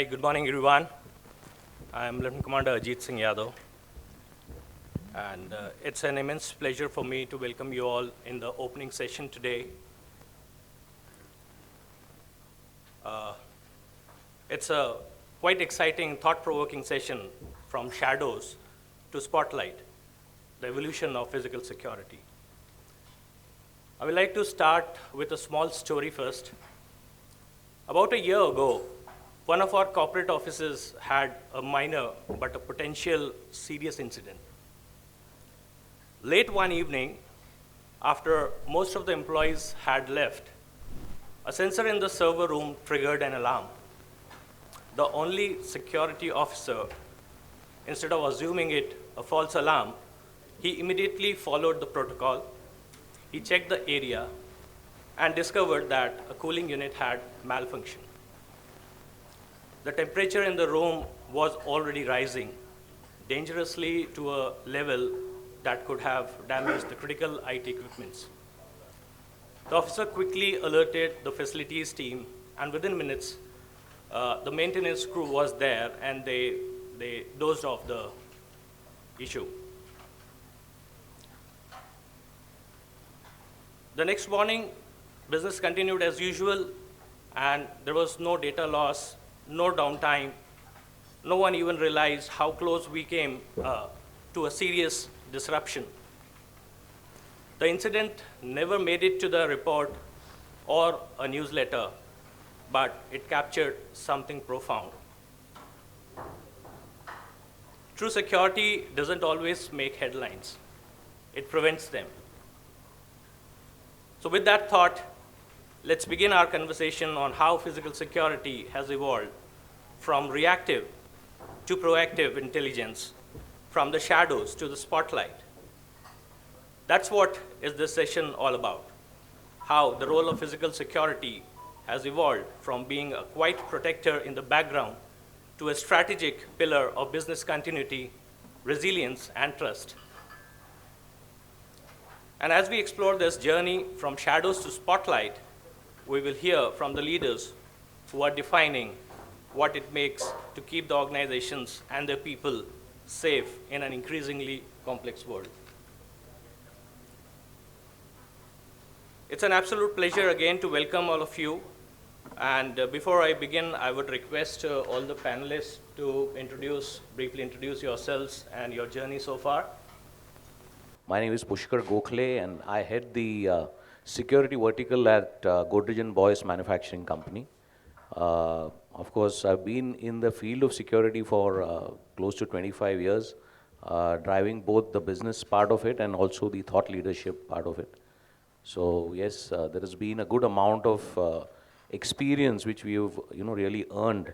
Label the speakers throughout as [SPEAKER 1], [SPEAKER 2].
[SPEAKER 1] Hi, good morning, everyone. I'm Lieutenant Commander Ajit Singh Yadav, and it's an immense pleasure for me to welcome you all in the opening session today. It's a quite exciting, thought-provoking session from shadows to spotlight, the evolution of physical security. I would like to start with a small story first. About a year ago, one of our corporate offices had a minor but a potential serious incident. Late one evening, after most of the employees had left, a sensor in the server room triggered an alarm. The only security officer, instead of assuming it a false alarm, he immediately followed the protocol. He checked the area and discovered that a cooling unit had malfunctioned. The temperature in the room was already rising dangerously to a level that could have damaged the critical IT equipments. The officer quickly alerted the facilities team, and within minutes, the maintenance crew was there and they dozed off the issue. The next morning, business continued as usual, and there was no data loss, no downtime. No one even realized how close we came to a serious disruption. The incident never made it to the report or a newsletter, but it captured something profound. True security doesn't always make headlines. It prevents them. So with that thought, let's begin our conversation on how physical security has evolved from reactive to proactive intelligence, from the shadows to the spotlight. That's what is this session all about, how the role of physical security has evolved from being a quiet protector in the background to a strategic pillar of business continuity, resilience, and trust. And as we explore this journey from shadows to spotlight, we will hear from the leaders who are defining what it makes to keep the organizations and their people safe in an increasingly complex world. It's an absolute pleasure again to welcome all of you. And before I begin, I would request all the panelists to briefly introduce yourselves and your journey so far.
[SPEAKER 2] My name is Pushkar Gokhale, and I head the security vertical at Godrej and Boyce Manufacturing Company. Of course, I've been in the field of security for close to 25 years, driving both the business part of it and also the thought leadership part of it. So yes, there has been a good amount of experience which we've really earned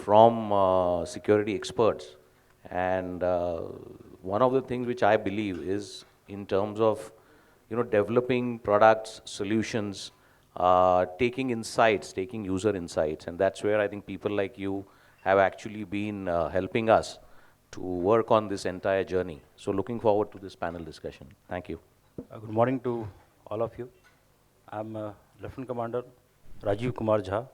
[SPEAKER 2] from security experts. And one of the things which I believe is in terms of developing products, solutions, taking insights, taking user insights, and that's where I think people like you have actually been helping us to work on this entire journey. So looking forward to this panel discussion. Thank you.
[SPEAKER 3] Good morning to all of you. I'm Lieutenant Commander Rajeev Kumar Jha.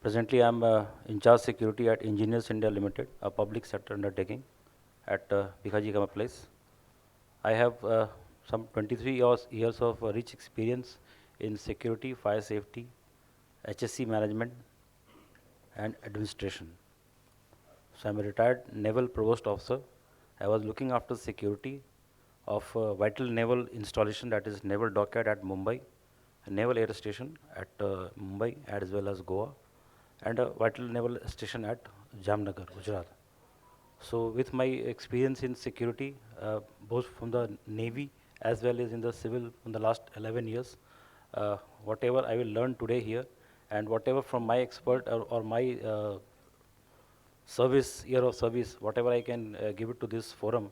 [SPEAKER 3] Presently, I'm in charge security at Engineers India Limited, a public sector undertaking at Bikaji Kama Place. I have some 23 years of rich experience in security, fire safety, HSC management, and administration. So I'm a retired naval provost officer. I was looking after security of vital naval installation, that is naval dockyard at Mumbai, a naval air station at Mumbai as well as Goa, and a vital naval station at Jamnagar, Gujarat. So with my experience in security, both from the Navy as well as in the civil in the last 11 years, whatever I will learn today here and whatever from my expert or my year of service, whatever I can give it to this forum,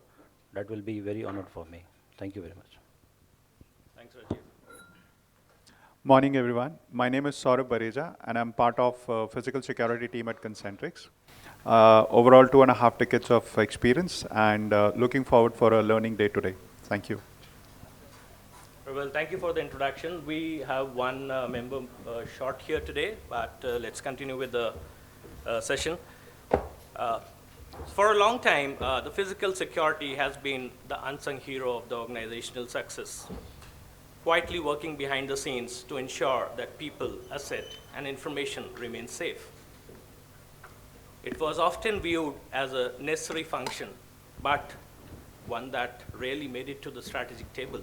[SPEAKER 3] that will be very honored for me. Thank you very much.
[SPEAKER 1] Thanks, Rajeev.
[SPEAKER 4] Morning, everyone. My name is Saurabh Bareja, and I'm part of physical security team at Concentrix. Overall, 2.5 decades of experience, and looking forward for a learning day today. Thank you.
[SPEAKER 1] Well, thank you for the introduction. We have one member short here today, but let's continue with the session. Uh, for a long time, the physical security has been the unsung hero of the organizational success, quietly working behind the scenes to ensure that people, asset, and information remain safe. It was often viewed as a necessary function, but one that rarely made it to the strategic table.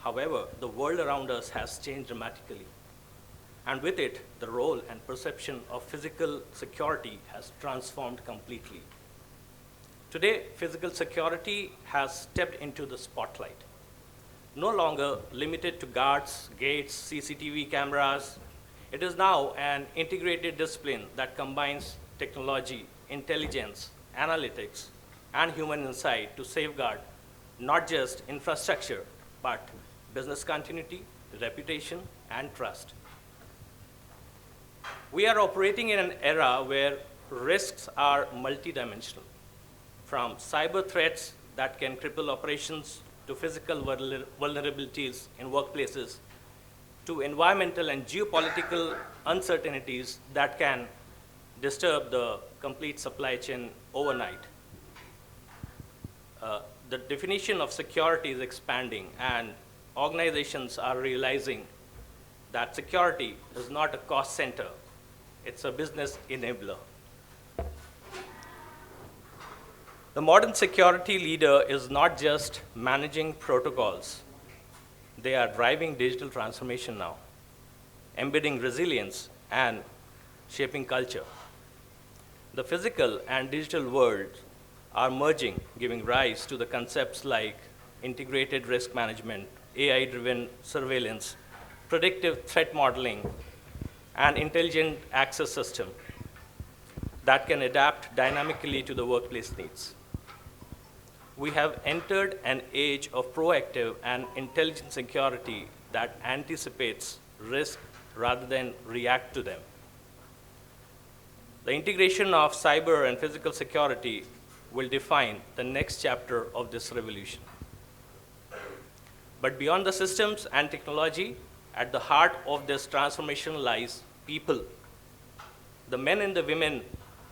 [SPEAKER 1] However, the world around us has changed dramatically. And with it, the role and perception of physical security has transformed completely. Today, physical security has stepped into the spotlight. No longer limited to guards, gates, CCTV cameras, it is now an integrated discipline that combines technology, intelligence, analytics, and human insight to safeguard not just infrastructure, but business continuity, reputation, and trust. We are operating in an era where risks are multidimensional, from cyber threats that can cripple operations to physical vulnerabilities in workplaces to environmental and geopolitical uncertainties that can disturb the complete supply chain overnight. The definition of security is expanding, and organizations are realizing that security is not a cost center, it's a business enabler. The modern security leader is not just managing protocols. They are driving digital transformation now, embedding resilience and shaping culture. The physical and digital worlds are merging, giving rise to the concepts like integrated risk management, AI-driven surveillance, predictive threat modeling, and intelligent access system that can adapt dynamically to the workplace needs. We have entered an age of proactive and intelligent security that anticipates risk rather than react to them. The integration of cyber and physical security will define the next chapter of this revolution. But beyond the systems and technology, at the heart of this transformation lies people, the men and the women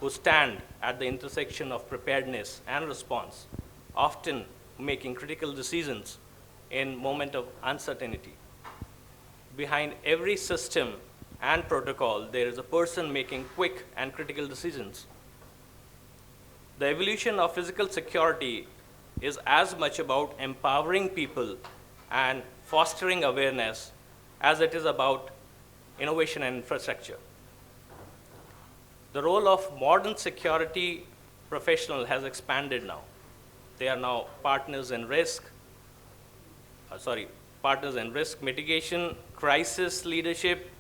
[SPEAKER 1] who stand at the intersection of preparedness and response, often making critical decisions in moment of uncertainty. Behind every system and protocol, there is a person making quick and critical decisions. The evolution of physical security is as much about empowering people and fostering awareness as it is about innovation and infrastructure. The role of modern security professional has expanded now. They are now partners in risk mitigation, crisis leadership,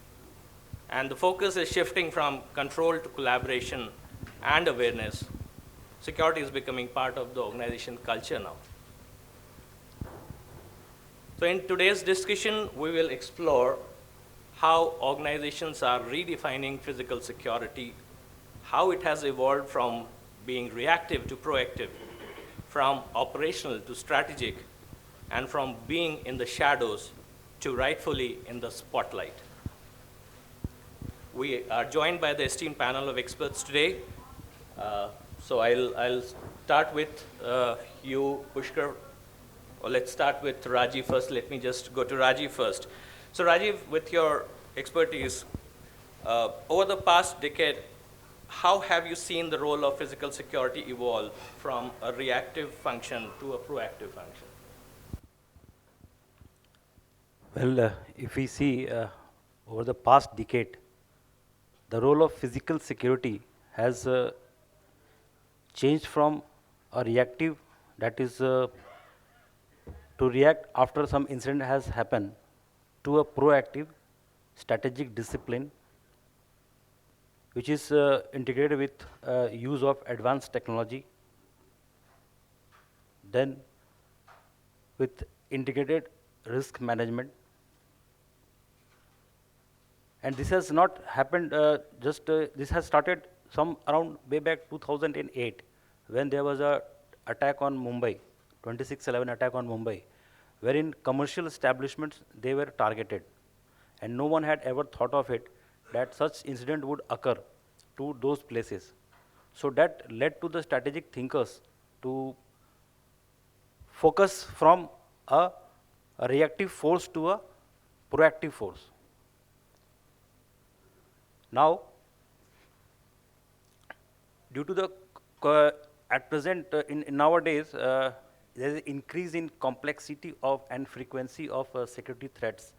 [SPEAKER 1] and the focus is shifting from control to collaboration and awareness. Security is becoming part of the organization culture now. So in today's discussion, we will explore how organizations are redefining physical security, how it has evolved from being reactive to proactive, from operational to strategic, and from being in the shadows to rightfully in the spotlight. We are joined by the esteemed panel of experts today. So I'll start with you, Pushkar. Or let's start with Rajeev first. Let me just go to Rajeev first. So Rajeev, with your expertise, over the past decade, how have you seen the role of physical security evolve from a reactive function to a proactive function?
[SPEAKER 3] Well, if we see over the past decade, the role of physical security has changed from a reactive, that is to react after some incident has happened, to a proactive strategic discipline which is integrated with use of advanced technology, then with integrated risk management. And this has not happened this has started some around way back 2008 when there was a attack on Mumbai, 26/11 attack on Mumbai, wherein commercial establishments, they were targeted. And no one had ever thought of it that such incident would occur to those places. So that led to the strategic thinkers to focus from a reactive force to a proactive force. Now, due to the at present in nowadays there is an increase in complexity of and frequency of security threats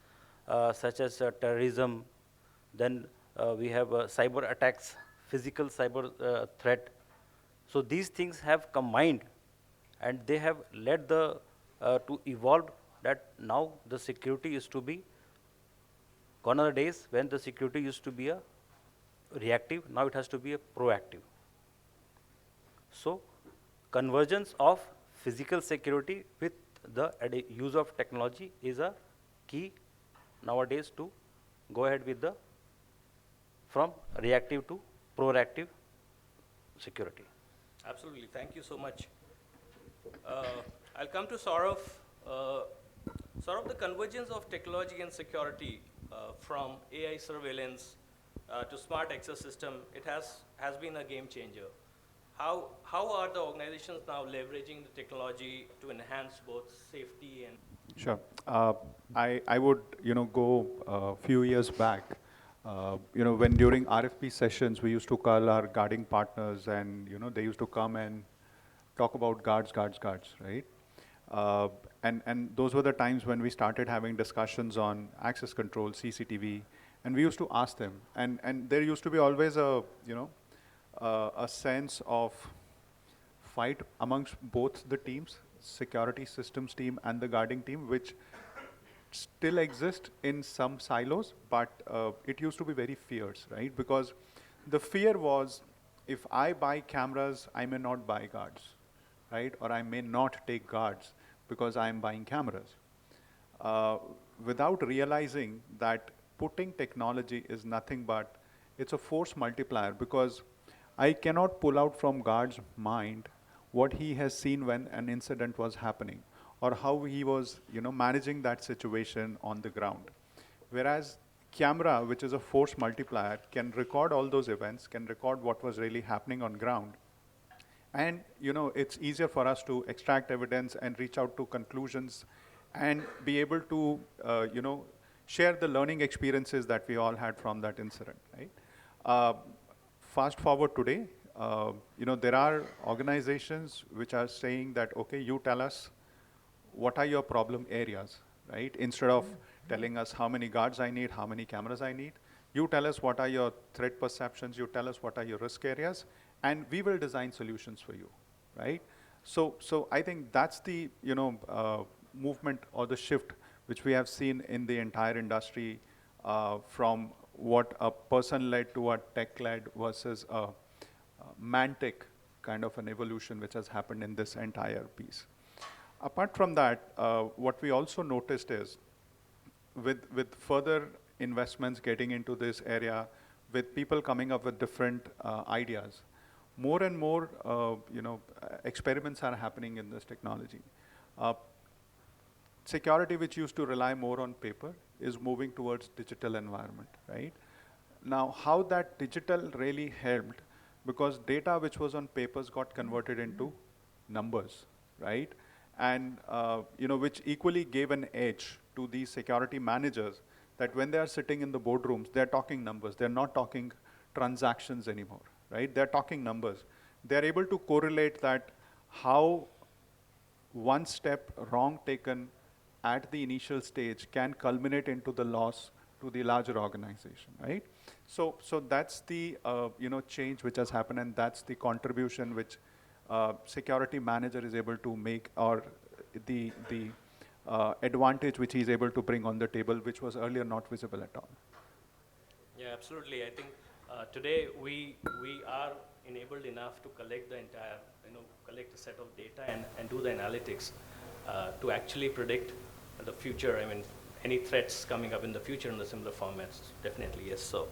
[SPEAKER 3] such as terrorism, then we have cyber attacks, physical cyber threat. So these things have combined and they have led the to evolve that now the security is to be gone are the days when the security used to be a reactive, now it has to be a proactive. So convergence of physical security with the use of technology is a key nowadays to go ahead with the from reactive to proactive security.
[SPEAKER 1] Absolutely. Thank you so much. I'll come to Saurabh. Saurabh, the convergence of technology and security from AI surveillance to smart access system, it has been a game changer. How are the organizations now leveraging the technology to enhance both safety and?
[SPEAKER 4] Sure. I would, go a few years back, when during RFP sessions, we used to call our guarding partners and, they used to come and talk about guards, right? And those were the times when we started having discussions on access control, CCTV, and we used to ask them. And there used to be always a sense of fight amongst both the teams, security systems team and the guarding team, which still exist in some silos, but it used to be very fierce, right? Because the fear was, if I buy cameras, I may not buy guards, right? Or I may not take guards because I am buying cameras. Without realizing that putting technology is nothing but, it's a force multiplier, because I cannot pull out from guard's mind what he has seen when an incident was happening, or how he was, managing that situation on the ground. Whereas camera, which is a force multiplier, can record all those events, can record what was really happening on ground. And, it's easier for us to extract evidence and reach out to conclusions and be able to, share the learning experiences that we all had from that incident, right? Fast forward today, there are organizations which are saying that, okay, you tell us what are your problem areas, right? Instead of telling us how many guards I need, how many cameras I need, you tell us what are your threat perceptions, you tell us what are your risk areas, and we will design solutions for you, right? So I think that's the, movement or the shift which we have seen in the entire industry from what a person-led to a tech-led versus a man-tech kind of an evolution which has happened in this entire piece. Apart from that, what we also noticed is with further investments getting into this area, with people coming up with different ideas, more and more experiments are happening in this technology. Security, which used to rely more on paper, is moving towards digital environment, right? Now, how that digital really helped, because data which was on papers got converted into numbers, right? And which equally gave an edge to these security managers, that when they are sitting in the boardrooms, they're talking numbers. They're not talking transactions anymore, right? They're talking numbers. They're able to correlate that how one step wrong taken at the initial stage can culminate into the loss to the larger organization, right? So that's the change which has happened, and that's the contribution which security manager is able to make, or the advantage which he's able to bring on the table, which was earlier not visible at all.
[SPEAKER 1] Yeah, absolutely. I think today we are enabled enough to collect the entire, collect a set of data and do the analytics to actually predict the future. I mean, any threats coming up in the future in the similar formats, definitely yes. So,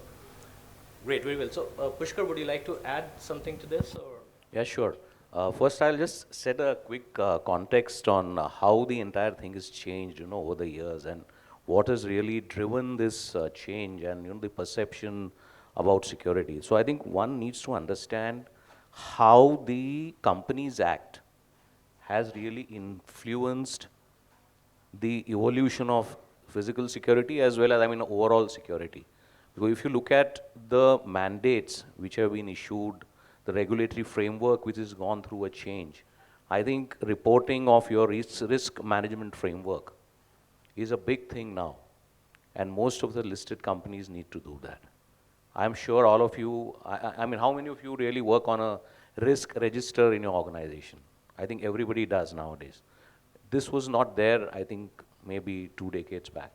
[SPEAKER 1] great, very well. So, Pushkar, would you like to add something to this, or?
[SPEAKER 2] Yeah, sure. First, I'll just set a quick context on how the entire thing has changed, over the years, and what has really driven this change, and the perception about security. So I think one needs to understand how the Companies Act has really influenced the evolution of physical security as well as, I mean, overall security. Because if you look at the mandates which have been issued, the regulatory framework which has gone through a change, I think reporting of your risk management framework is a big thing now. And most of the listed companies need to do that. I'm sure all of you, I mean, how many of you really work on a risk register in your organization? I think everybody does nowadays. This was not there, I think, maybe 2 decades back.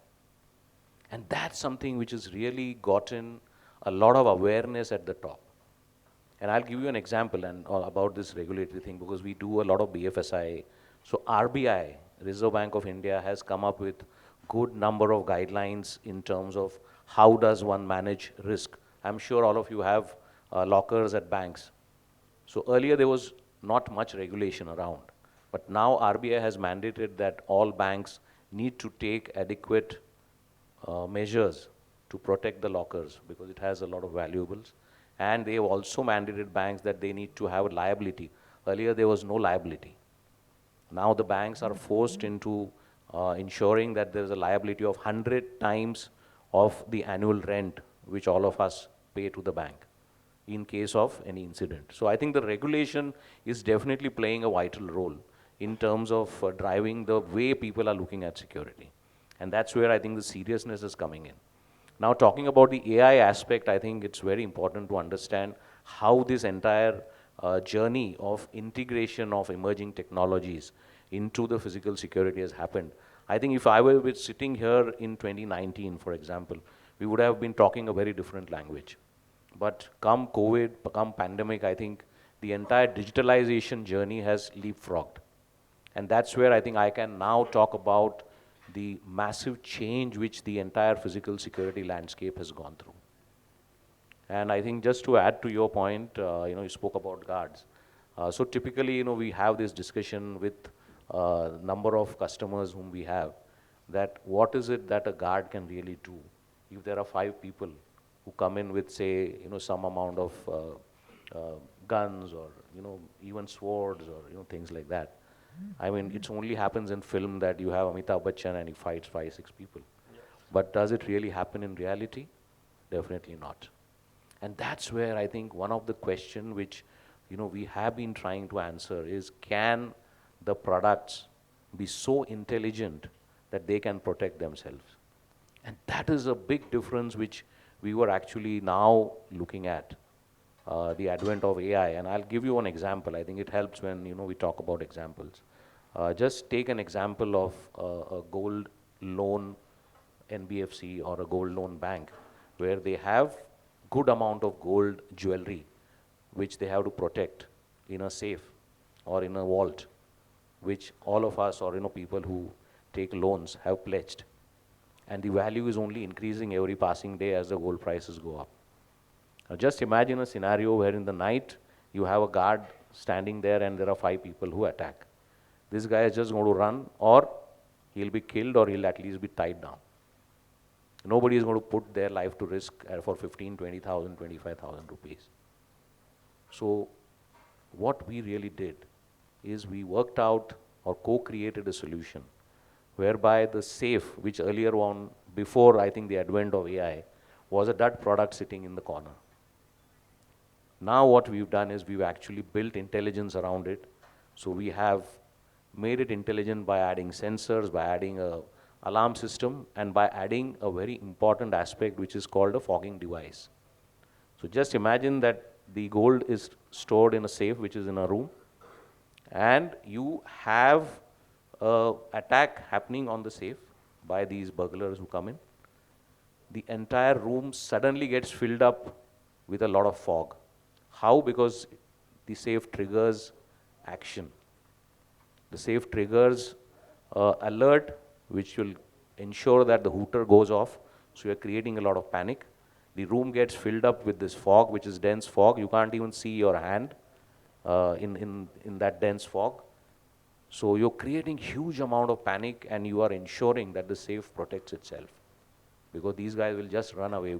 [SPEAKER 2] And that's something which has really gotten a lot of awareness at the top. And I'll give you an example about this regulatory thing, because we do a lot of BFSI. So RBI, Reserve Bank of India, has come up with good number of guidelines in terms of how does one manage risk. I'm sure all of you have lockers at banks. So earlier there was not much regulation around. But now RBI has mandated that all banks need to take adequate measures to protect the lockers, because it has a lot of valuables. And they have also mandated banks that they need to have a liability. Earlier there was no liability. Now the banks are forced into ensuring that there is a liability of 100 times of the annual rent which all of us pay to the bank in case of any incident. So I think the regulation is definitely playing a vital role in terms of driving the way people are looking at security. And that's where I think the seriousness is coming in. Now, talking about the AI aspect, I think it's very important to understand how this entire journey of integration of emerging technologies into the physical security has happened. I think if I were sitting here in 2019, for example, we would have been talking a very different language. But come COVID, come pandemic, I think the entire digitalization journey has leapfrogged. And that's where I think I can now talk about the massive change which the entire physical security landscape has gone through. And I think just to add to your point, you spoke about guards. So typically, we have this discussion with number of customers whom we have, that what is it that a guard can really do? If there are 5 people who come in with, say, some amount of guns or, even swords or, things like that. I mean, it only happens in film that you have Amitabh Bachchan and he fights 5, 6 people. But does it really happen in reality? Definitely not. And that's where I think one of the question which, we have been trying to answer is, can the products be so intelligent that they can protect themselves? And that is a big difference which we were actually now looking at, the advent of AI. And I'll give you an example. I think it helps when, we talk about examples. Just take an example of a gold loan NBFC or a gold loan bank, where they have good amount of gold jewelry which they have to protect in a safe or in a vault, which all of us or people who take loans have pledged. And the value is only increasing every passing day as the gold prices go up. Now just imagine a scenario where in the night you have a guard standing there and there are 5 people who attack. This guy is just going to run, or he'll be killed, or he'll at least be tied down. Nobody is going to put their life to risk for 15, 20,000, 25,000 rupees. So what we really did is we worked out or co-created a solution whereby the safe, which earlier on, before I think the advent of AI, was a dud product sitting in the corner. Now what we've done is we've actually built intelligence around it. So we have made it intelligent by adding sensors, by adding a alarm system, and by adding a very important aspect which is called a fogging device. So just imagine that the gold is stored in a safe which is in a room, and you have an attack happening on the safe by these burglars who come in. The entire room suddenly gets filled up with a lot of fog. How? Because the safe triggers action. The safe triggers alert, which will ensure that the hooter goes off. So you're creating a lot of panic. The room gets filled up with this fog, which is dense fog. You can't even see your hand in that dense fog. So you're creating huge amount of panic, and you are ensuring that the safe protects itself. Because these guys will just run away.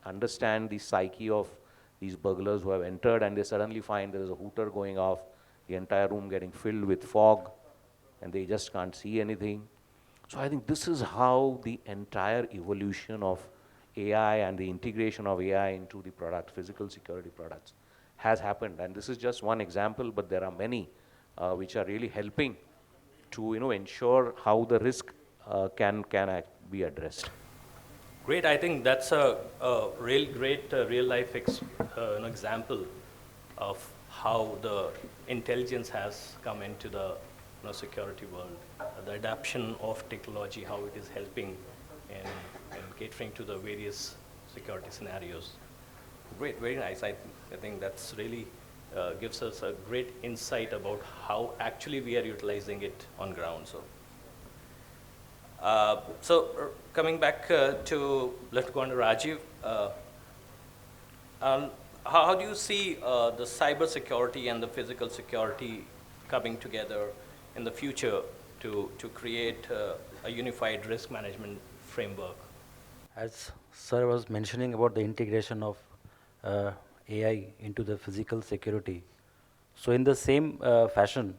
[SPEAKER 2] understand the psyche of these burglars who have entered, and they suddenly find there is a hooter going off, the entire room getting filled with fog, and they just can't see anything. So I think this is how the entire evolution of AI and the integration of AI into the product, physical security products, has happened. And this is just one example, but there are many which are really helping to ensure how the risk can be addressed.
[SPEAKER 1] Great. I think that's a real great real life example of how the intelligence has come into the security world, the adoption of technology, how it is helping in catering to the various security scenarios. Great, very nice. I think that's really gives us a great insight about how actually we are utilizing it on ground. So coming back to Lieutenant Commander Rajeev, how do you see the cyber security and the physical security coming together in the future to create a unified risk management framework?
[SPEAKER 3] As Sir was mentioning about the integration of AI into the physical security, so in the same fashion,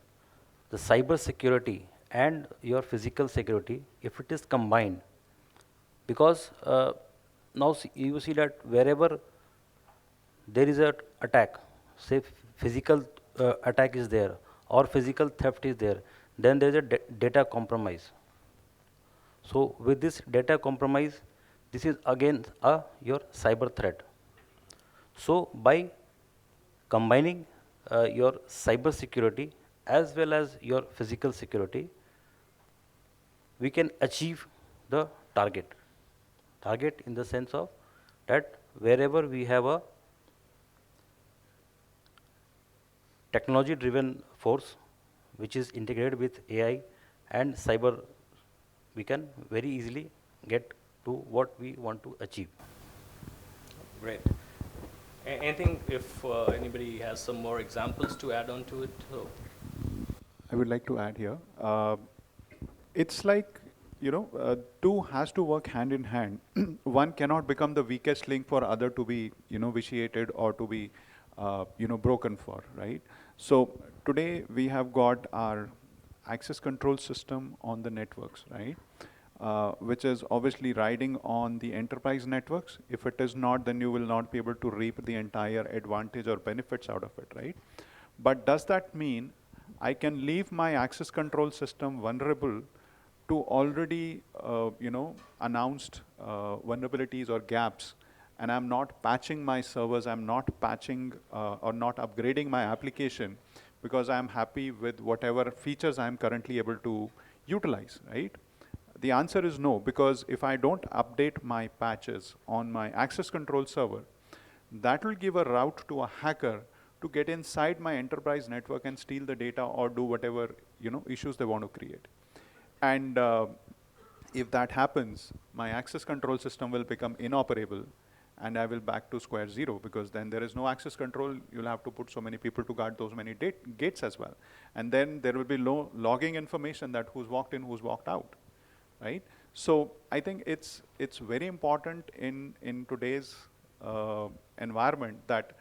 [SPEAKER 3] the cyber security and your physical security, if it is combined, because now you see that wherever there is an attack, say physical attack is there or physical theft is there, then there is a data compromise. So with this data compromise, this is again your cyber threat. So by combining your cyber security as well as your physical security, we can achieve the target. Target in the sense of that wherever we have a technology driven force which is integrated with AI and cyber, we can very easily get to what we want to achieve.
[SPEAKER 1] Great. Anything, if anybody has some more examples to add on to it?
[SPEAKER 4] I would like to add here. It's like, two has to work hand in hand. One cannot become the weakest link for other to be, vitiated or to be, broken for, right? So today we have got our access control system on the networks, right? Which is obviously riding on the enterprise networks. If it is not, then you will not be able to reap the entire advantage or benefits out of it, right? But does that mean I can leave my access control system vulnerable to already, announced vulnerabilities or gaps, and I'm not patching my servers, I'm not patching or not upgrading my application because I'm happy with whatever features I'm currently able to utilize, right? The answer is no, because if I don't update my patches on my access control server, that will give a route to a hacker to get inside my enterprise network and steal the data or do whatever issues they want to create. And if that happens, my access control system will become inoperable and I will back to square zero, because then there is no access control. You'll have to put so many people to guard those many gates as well. And then there will be logging information that who's walked in, who's walked out, right? So I think it's very important in today's environment that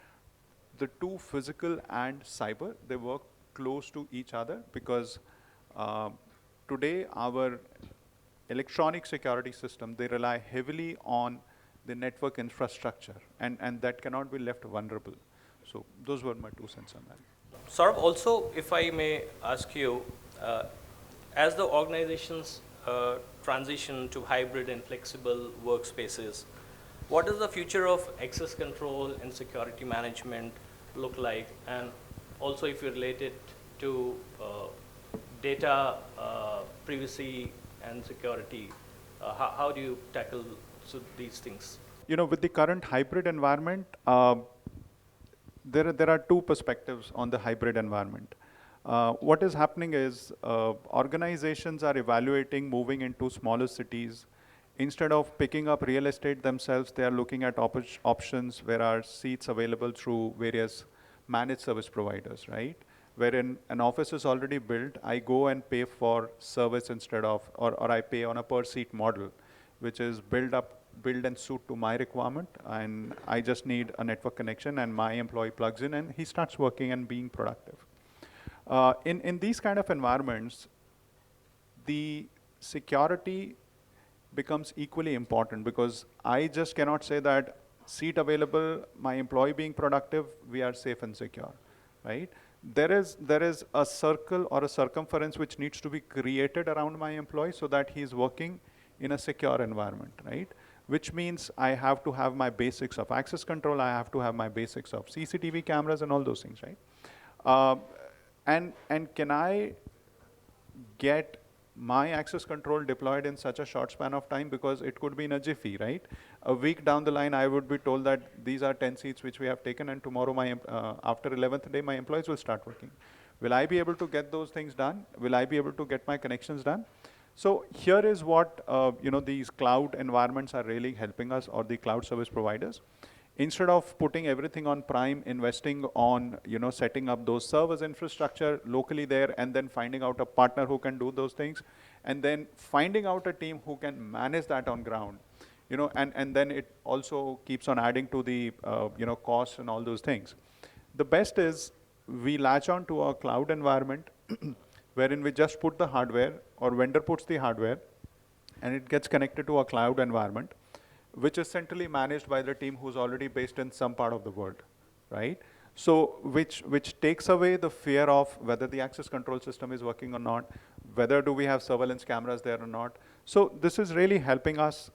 [SPEAKER 4] the two, physical and cyber, they work close to each other, because today our electronic security system, they rely heavily on the network infrastructure, and that cannot be left vulnerable. So those were my 2 cents on that.
[SPEAKER 1] Saurabh, also, if I may ask you, as the organizations transition to hybrid and flexible workspaces, what does the future of access control and security management look like? And also, if you relate it to data privacy and security, how do you tackle these things?
[SPEAKER 4] With the current hybrid environment, there are 2 perspectives on the hybrid environment. What is happening is organizations are evaluating moving into smaller cities. Instead of picking up real estate themselves, they are looking at options where are seats available through various managed service providers, right? Wherein an office is already built, I go and pay for service instead of, or I pay on a per seat model, which is built up build and suit to my requirement, and I just need a network connection, and my employee plugs in, and he starts working and being productive. In these kind of environments, the security becomes equally important, because I just cannot say that seat available, my employee being productive, we are safe and secure, right? There is a circle or a circumference which needs to be created around my employee so that he's working in a secure environment, right? Which means I have to have my basics of access control, I have to have my basics of CCTV cameras and all those things, right? And can I get my access control deployed in such a short span of time? Because it could be in a jiffy, right? A week down the line, I would be told that these are 10 seats which we have taken, and tomorrow, after 11th day, my employees will start working. Will I be able to get those things done? Will I be able to get my connections done? So here is what these cloud environments are really helping us, or the cloud service providers. Instead of putting everything on prime, investing on setting up those servers infrastructure locally there, and then finding out a partner who can do those things, and then finding out a team who can manage that on ground, and then it also keeps on adding to the costs and all those things. The best is we latch on to a cloud environment wherein we just put the hardware, or vendor puts the hardware, and it gets connected to a cloud environment, which is centrally managed by the team who's already based in some part of the world, right? So which takes away the fear of whether the access control system is working or not, whether do we have surveillance cameras there or not. So this is really helping us,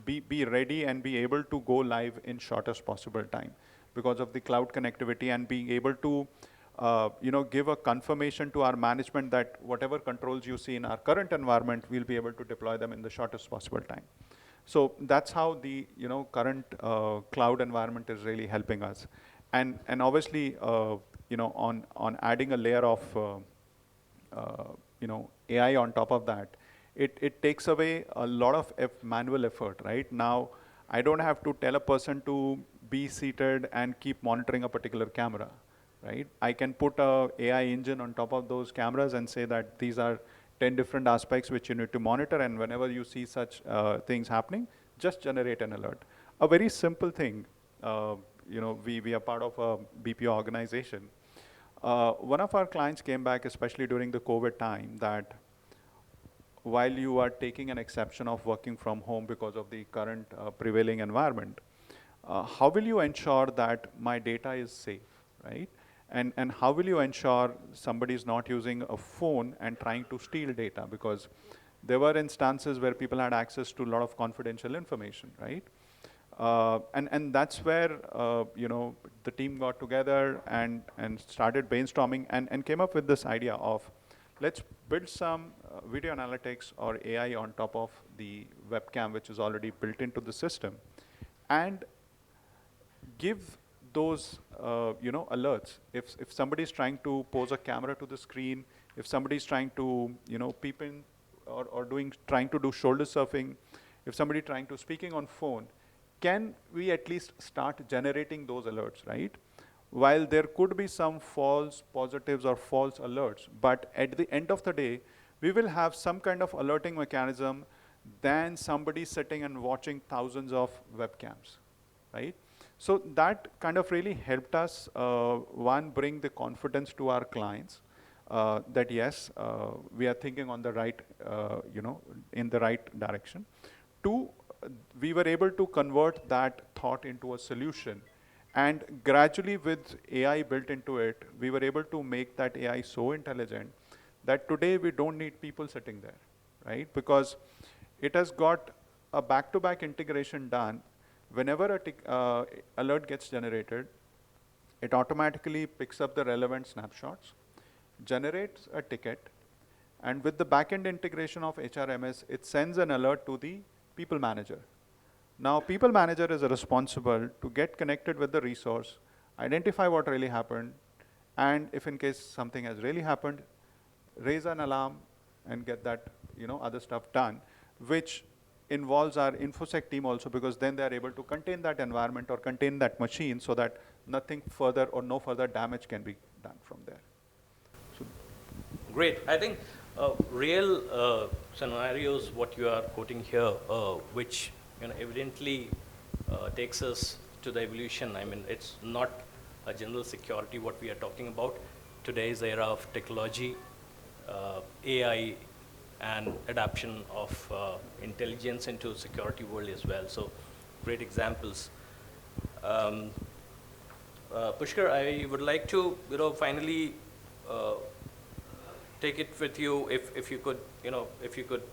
[SPEAKER 4] be ready and be able to go live in shortest possible time because of the cloud connectivity, and being able to give a confirmation to our management that whatever controls you see in our current environment, we'll be able to deploy them in the shortest possible time. So that's how the current cloud environment is really helping us, and obviously on adding a layer of AI on top of that, it takes away a lot of manual effort. Right now, I don't have to tell a person to be seated and keep monitoring a particular camera. Right? I can put a AI engine on top of those cameras and say that these are 10 different aspects which you need to monitor, and whenever you see such things happening, just generate an alert. A very simple thing. We are part of a BPO organization. One of our clients came back, especially during the COVID time, that while you are taking an exception of working from home because of the current prevailing environment, how will you ensure that my data is safe, right? And how will you ensure somebody is not using a phone and trying to steal data? Because there were instances where people had access to a lot of confidential information, right? And that's where the team got together and started brainstorming and came up with this idea of, let's build some video analytics or AI on top of the webcam, which is already built into the system, and give those alerts. If somebody's trying to pose a camera to the screen, if somebody's trying to peep in or trying to do shoulder surfing, if somebody trying to speaking on phone, can we at least start generating those alerts, right? While there could be some false positives or false alerts, but at the end of the day, we will have some kind of alerting mechanism than somebody sitting and watching thousands of webcams, right? So that kind of really helped us, one, bring the confidence to our clients that yes, we are thinking on the right, in the right direction. Two, we were able to convert that thought into a solution. And gradually with AI built into it, we were able to make that AI so intelligent that today we don't need people sitting there, right? Because it has got a back-to-back integration done. Whenever a alert gets generated, it automatically picks up the relevant snapshots, generates a ticket, and with the backend integration of HRMS, it sends an alert to the people manager. Now, people manager is responsible to get connected with the resource, identify what really happened, and if in case something has really happened, raise an alarm and get that other stuff done, which involves our InfoSec team also, because then they are able to contain that environment or contain that machine so that nothing further or no further damage can be done from there. So
[SPEAKER 1] Great. I think Real scenarios, what you are quoting here, which evidently takes us to the evolution. I mean, it's not a general security what we are talking about. Today's era of technology, AI, and adoption of intelligence into security world as well. So, great examples. Um, Pushkar, I would like to, finally take it with you if you could, if you could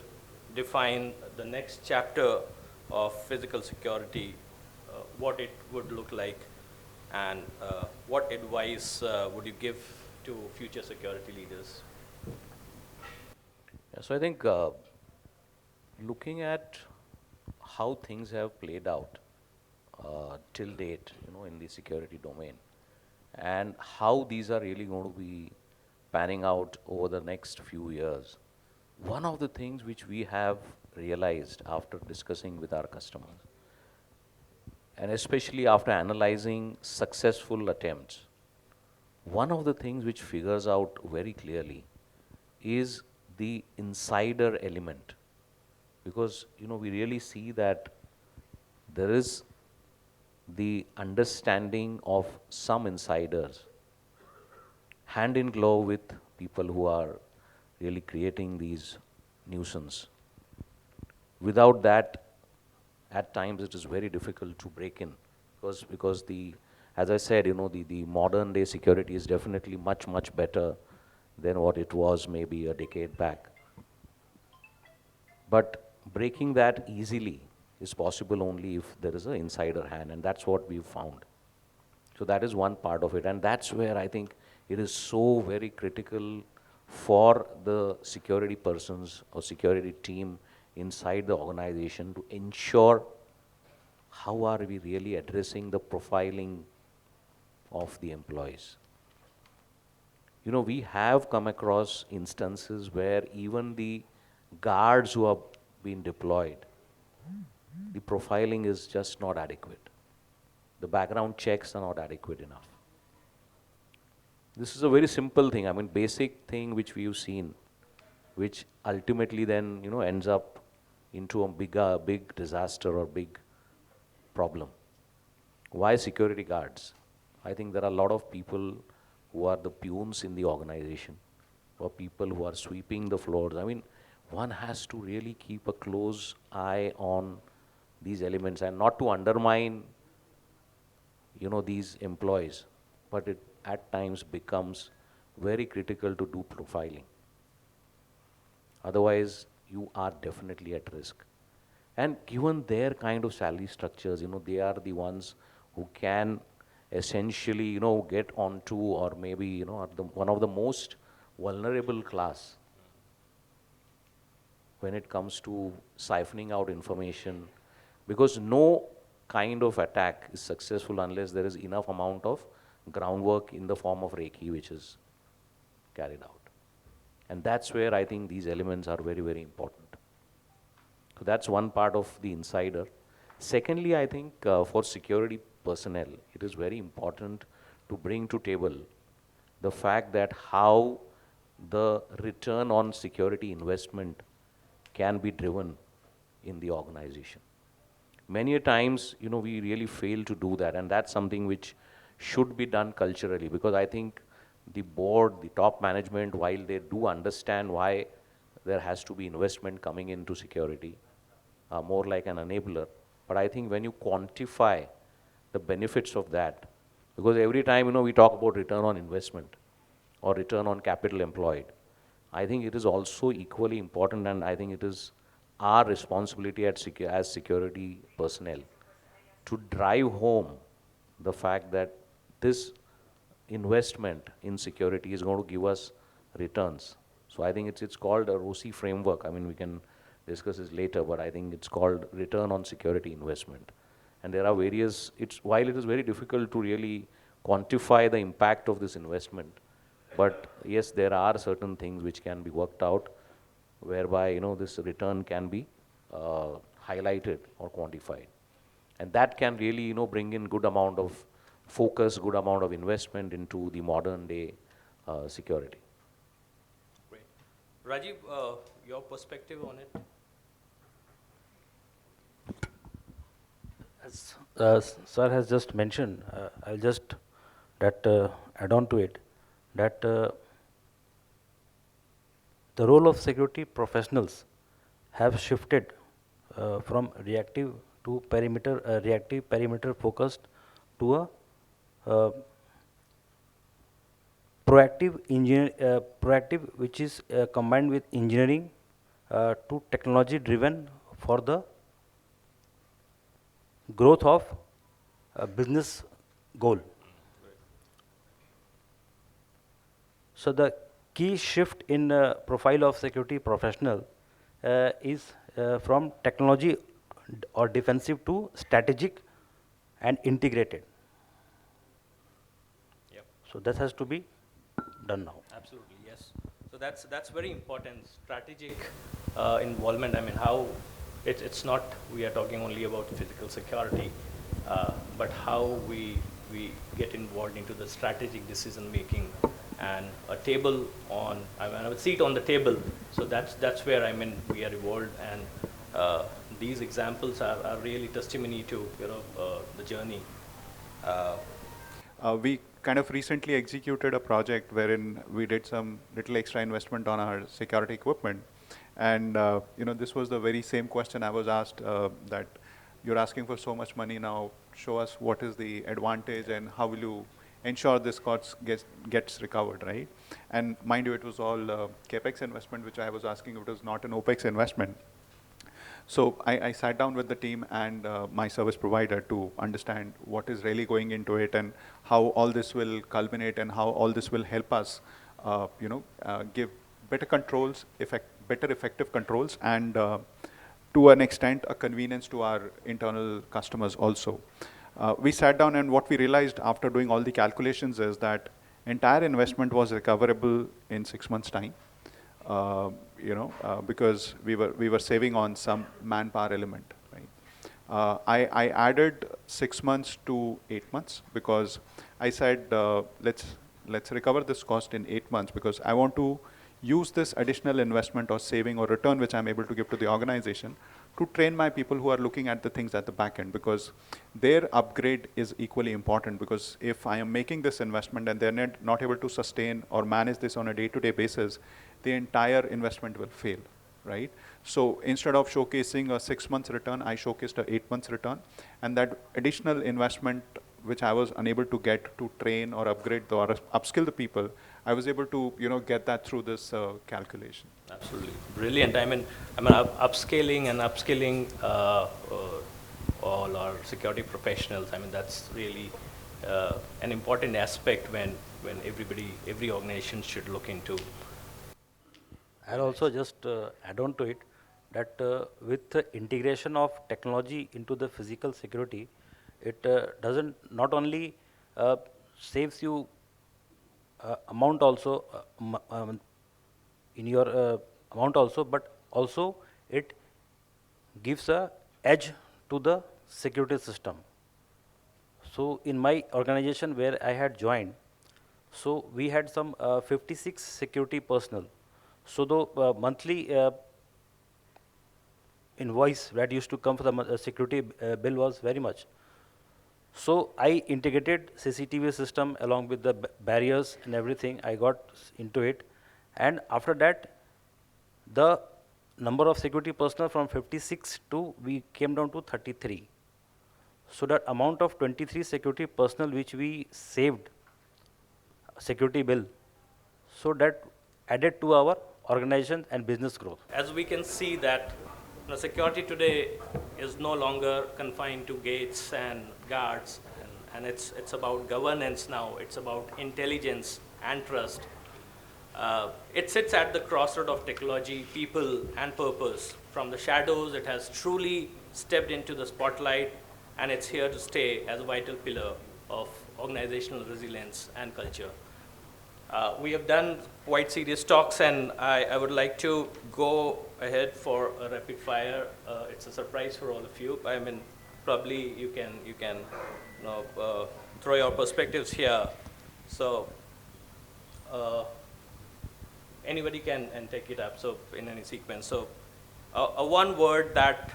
[SPEAKER 1] define the next chapter of physical security, what it would look like, and what advice would you give to future security leaders?
[SPEAKER 2] Yeah, so I think looking at how things have played out till date, in the security domain, and how these are really going to be panning out over the next few years. One of the things which we have realized after discussing with our customers, and especially after analyzing successful attempts, one of the things which figures out very clearly is the insider element. Because we really see that there is the understanding of some insiders hand in glove with people who are really creating these nuisance. Without that, at times it is very difficult to break in, because the, as I said, the modern day security is definitely much better than what it was maybe a decade back. But breaking that easily is possible only if there is an insider hand, and that's what we've found. So that is one part of it, and that's where I think it is so very critical for the security persons or security team inside the organization to ensure how are we really addressing the profiling of the employees. We have come across instances where even the guards who are being deployed, the profiling is just not adequate. The background checks are not adequate enough. This is a very simple thing, I mean, basic thing which we've seen, which ultimately then, ends up into a big disaster or big problem. Why security guards? I think there are a lot of people who are the peons in the organization, or people who are sweeping the floors. I mean, one has to really keep a close eye on these elements, and not to undermine, these employees, but it at times becomes very critical to do profiling. Otherwise, you are definitely at risk. And given their kind of salary structures, they are the ones who can essentially, get onto, or maybe, are one of the most vulnerable class when it comes to siphoning out information, because no kind of attack is successful unless there is enough amount of groundwork in the form of Reiki which is carried out. And that's where I think these elements are very important. So that's one part of the insider. Secondly, I think for security personnel, it is very important to bring to table the fact that how the return on security investment can be driven in the organization. Many a times, we really fail to do that, and that's something which should be done culturally, because I think the board, the top management, while they do understand why there has to be investment coming into security, more like an enabler. But I think when you quantify the benefits of that, because every time, we talk about return on investment or return on capital employed, I think it is also equally important, and I think it is our responsibility as security personnel to drive home the fact that this investment in security is going to give us returns. So I think it's called a ROCE framework. I mean, we can discuss this later, but I think it's called return on security investment. And there are various, while it is very difficult to really quantify the impact of this investment, but yes, there are certain things which can be worked out whereby, this return can be highlighted or quantified. And that can really, bring in good amount of focus, good amount of investment into the modern day security.
[SPEAKER 1] Great. Rajeev, your perspective on it?
[SPEAKER 3] As sir has just mentioned, I'll just add on to it that the role of security professionals have shifted from reactive perimeter focused to a uh, proactive which is combined with engineering to technology driven for the growth of a business goal. So the key shift in profile of security professional is from technology or defensive to strategic and integrated.
[SPEAKER 1] Yep.
[SPEAKER 3] So that has to be done now.
[SPEAKER 1] Absolutely, yes. So that's very important. Strategic involvement. I mean, how it's not we are talking only about physical security, but how we get involved into the strategic decision making and a table on I mean a seat on the table. So that's where I mean we are evolved, and these examples are really testimony to the journey.
[SPEAKER 4] We kind of recently executed a project wherein we did some little extra investment on our security equipment. And this was the very same question I was asked, that you're asking for so much money now, show us what is the advantage and how will you ensure this cost gets recovered, right? And mind you, it was all CapEx investment, which I was asking, it was not an OpEx investment. So I sat down with the team and my service provider to understand what is really going into it and how all this will culminate and how all this will help us, give better controls, better effective controls, and to an extent, a convenience to our internal customers also. We sat down and what we realized after doing all the calculations is that entire investment was recoverable in 6 months' time. Because we were saving on some manpower element, right? I added 6 months to 8 months because I said let's recover this cost in 8 months because I want to use this additional investment or saving or return which I'm able to give to the organization to train my people who are looking at the things at the back end, because their upgrade is equally important. Because if I am making this investment and they're not able to sustain or manage this on a day-to-day basis, the entire investment will fail, right? So instead of showcasing a 6 months return, I showcased a 8 months return, and that additional investment which I was unable to get to train or upgrade or upskill the people, I was able to get that through this calculation.
[SPEAKER 1] Absolutely brilliant. I mean, upscaling and upskilling all our security professionals. I mean, that's really an important aspect when every organization should look into.
[SPEAKER 3] I'll also just add on to it that with the integration of technology into the physical security, it doesn't not only saves you amount also in your amount also, but also it gives a edge to the security system. So in my organization where I had joined, so we had some 56 security personnel. So the monthly invoice that used to come for the security bill was very much. So I integrated CCTV system along with the barriers and everything. I got into it, and after that, the number of security personnel from 56 to we came down to 33. So that amount of 23 security personnel which we saved security bill, so that added to our organization and business growth.
[SPEAKER 1] As we can see that security today is no longer confined to gates and guards, and it's about governance now. It's about intelligence and trust. It sits at the crossroad of technology, people, and purpose. From the shadows, it has truly stepped into the spotlight, and it's here to stay as a vital pillar of organizational resilience and culture. We have done quite serious talks, and I would like to go ahead for a rapid fire. It's a surprise for all of you. I mean, probably you can throw your perspectives here. So, anybody can and take it up, so in any sequence. So a one word that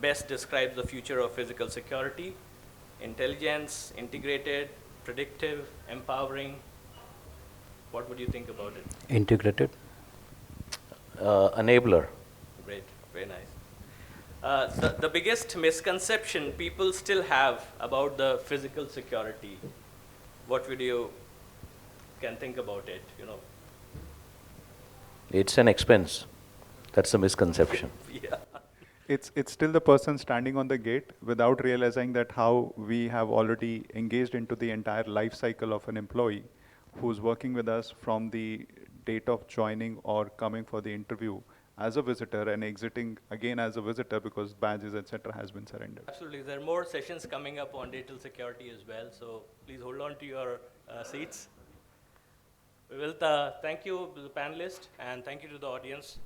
[SPEAKER 1] best describes the future of physical security: intelligence, integrated, predictive, empowering. What would you think about it?
[SPEAKER 3] Integrated.
[SPEAKER 2] Enabler.
[SPEAKER 1] Great, very nice. The biggest misconception people still have about the physical security, what would you can think about it, you know?
[SPEAKER 2] It's an expense. That's a misconception.
[SPEAKER 1] Yeah.
[SPEAKER 4] It's still the person standing on the gate without realizing that how we have already engaged into the entire life cycle of an employee who's working with us from the date of joining or coming for the interview as a visitor and exiting again as a visitor because badges, etc., has been surrendered.
[SPEAKER 1] Absolutely. There are more sessions coming up on digital security as well, so please hold on to your seats. We will thank you, the panelists, and thank you to the audience.